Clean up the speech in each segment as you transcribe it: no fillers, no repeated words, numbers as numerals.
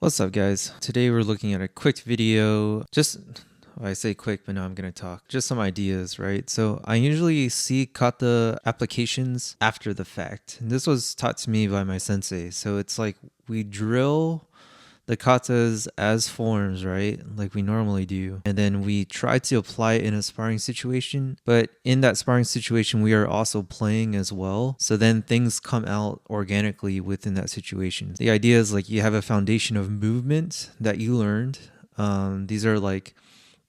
What's up, guys? Today we're looking at a quick video. I say quick, but now I'm going to talk. Just some ideas, right? So I usually see kata applications after the fact. And this was taught to me by my sensei. So it's like we drill the katas as forms, right? Like we normally do. And then we try to apply it in a sparring situation. But in that sparring situation, we are also playing as well. So then things come out organically within that situation. The idea is like you have a foundation of movement that you learned. These are like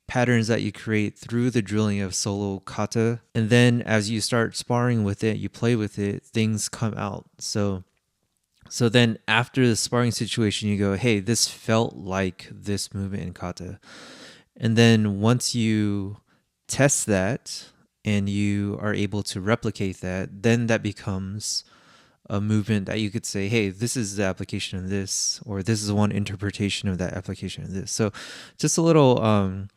patterns that you create through the drilling of solo kata. And then as you start sparring with it, you play with it, things come out. So then after the sparring situation, you go, hey, this felt like this movement in kata. And then once you test that and you are able to replicate that, then that becomes a movement that you could say, hey, this is the application of this, or this is one interpretation of that application of this. So just a little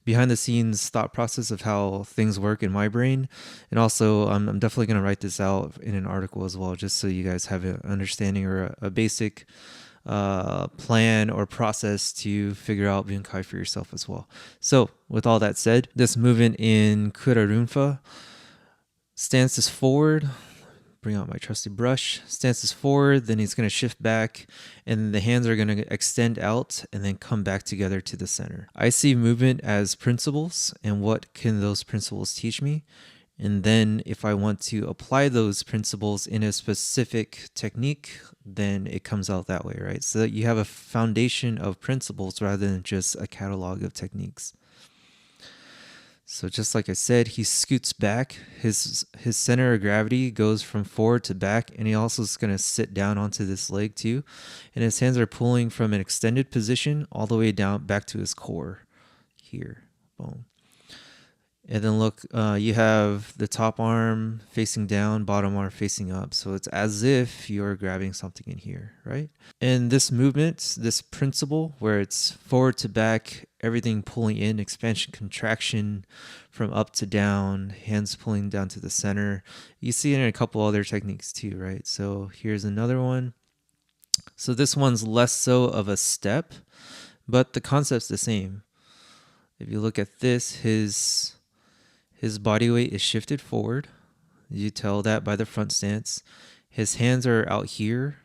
behind the scenes thought process of how things work in my brain. And also I'm definitely going to write this out in an article as well, just so you guys have an understanding or a basic plan or process to figure out bunkai for yourself as well. So with all that said, this movement in Kurarunfa, stance is forward. Bring out my trusty brush. Stance is forward, then he's going to shift back, and the hands are going to extend out and then come back together to the center. I see movement as principles, and what can those principles teach me? And then if I want to apply those principles in a specific technique, then it comes out that way, right? So that you have a foundation of principles rather than just a catalog of techniques. So just like I said, he scoots back. His center of gravity goes from forward to back, and he also is going to sit down onto this leg too. And his hands are pulling from an extended position all the way down back to his core here. Boom. And then look, you have the top arm facing down, bottom arm facing up. So it's as if you're grabbing something in here, right? And this movement, this principle where it's forward to back, everything pulling in, expansion, contraction from up to down, hands pulling down to the center. You see it in a couple other techniques too, right? So here's another one. So this one's less so of a step, but the concept's the same. If you look at this, his body weight is shifted forward. You tell that by the front stance. His hands are out here,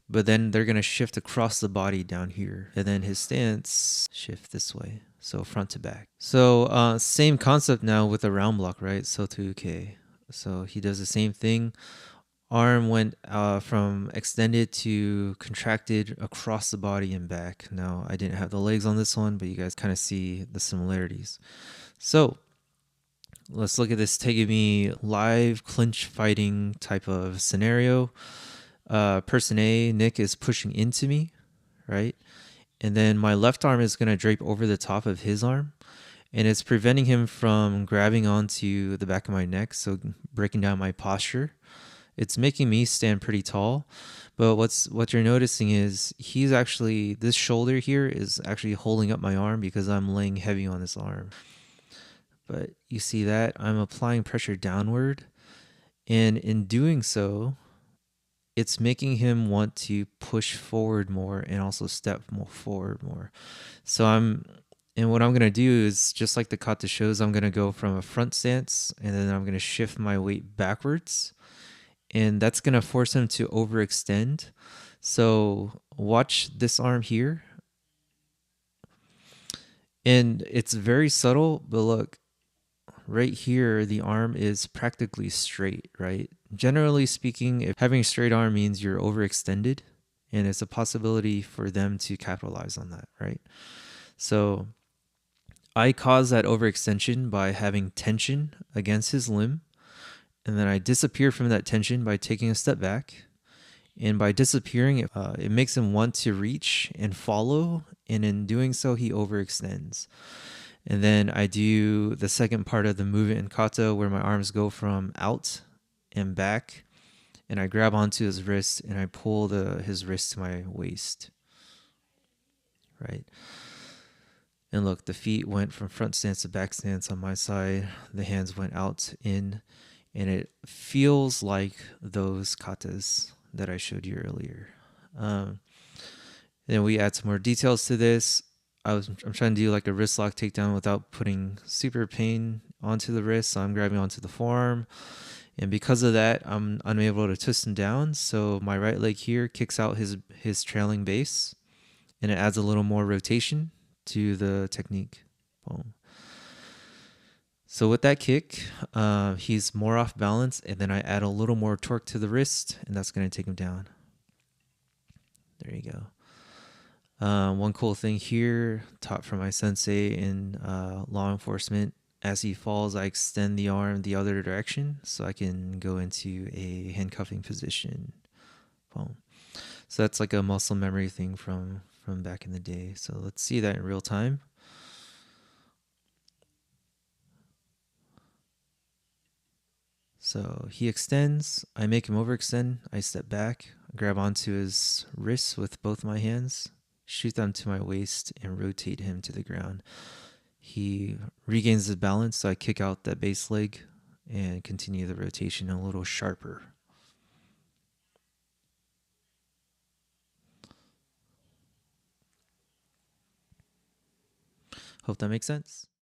but then they're going to shift across the body down here. And then his stance shift this way. So front to back. So same concept now with a round block, right? So 2K. So he does the same thing. Arm went from extended to contracted across the body and back. Now, I didn't have the legs on this one, but you guys kind of see the similarities. So let's look at this tegumi live clinch fighting type of scenario. Person A, Nick, is pushing into me, right? And then my left arm is going to drape over the top of his arm, and it's preventing him from grabbing onto the back of my neck, so breaking down my posture. It's making me stand pretty tall, but what you're noticing is this shoulder here is actually holding up my arm because I'm laying heavy on this arm. But you see that I'm applying pressure downward, and in doing so, it's making him want to push forward more and also step forward more. And what I'm going to do is, just like the kata shows, I'm going to go from a front stance, and then I'm going to shift my weight backwards, and that's going to force him to overextend. So watch this arm here, and it's very subtle, but look, right here, the arm is practically straight, right? Generally speaking, if having a straight arm means you're overextended, and it's a possibility for them to capitalize on that, right? So I cause that overextension by having tension against his limb, and then I disappear from that tension by taking a step back. And by disappearing, it makes him want to reach and follow, and in doing so, he overextends. And then I do the second part of the movement in kata where my arms go from out and back, and I grab onto his wrist and I pull his wrist to my waist, right? And look, the feet went from front stance to back stance on my side. The hands went out, in, and it feels like those katas that I showed you earlier. Then we add some more details to this. I'm trying to do like a wrist lock takedown without putting super pain onto the wrist. So I'm grabbing onto the forearm. And because of that, I'm unable to twist him down. So my right leg here kicks out his trailing base, and it adds a little more rotation to the technique. Boom. So with that kick, he's more off balance, and then I add a little more torque to the wrist, and that's going to take him down. There you go. One cool thing here, taught from my sensei in law enforcement, as he falls, I extend the arm the other direction so I can go into a handcuffing position. Boom. So that's like a muscle memory thing from back in the day. So let's see that in real time. So he extends, I make him overextend, I step back, grab onto his wrists with both my hands, shoot them to my waist, and rotate him to the ground. He regains his balance, so I kick out that base leg and continue the rotation a little sharper. Hope that makes sense.